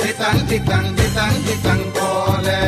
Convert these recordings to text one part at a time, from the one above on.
ditang ditang ditang ditang bole.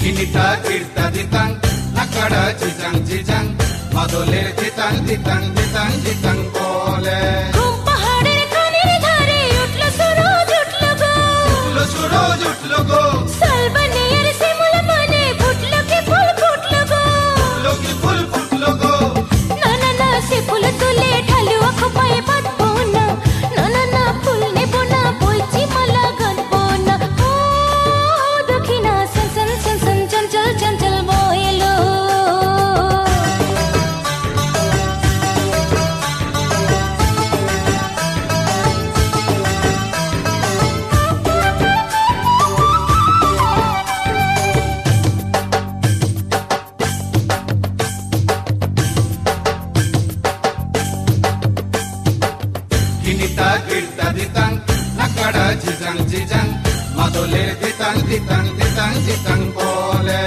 Kinita kirta ditang, nakada jijang jijang, madoler ditang ditang ditang ditang bole. পাহাড়ের খানের ধারে উঠলো সুরজ উঠলো গো, উঠলো সুরজ উঠলো গো, শালবনে আর শিমুল বনে ফুটলো কি ফুল ফুটলো গো, ফুটলো কি ফুল ফুটলো গো। না না না সে ফুল তুলে ঢালুয়া খোপায় বাঁধবো না, না না না ফুল নেবো না, বলছি মালা গাঁথবো না। ও দক্ষিণা সন সন সন সন চঞ্চল চঞ্চল বয়েলো। Kinita kirta ditang, nakada jijang jijang, madoler ditang ditang ditang ditang bole.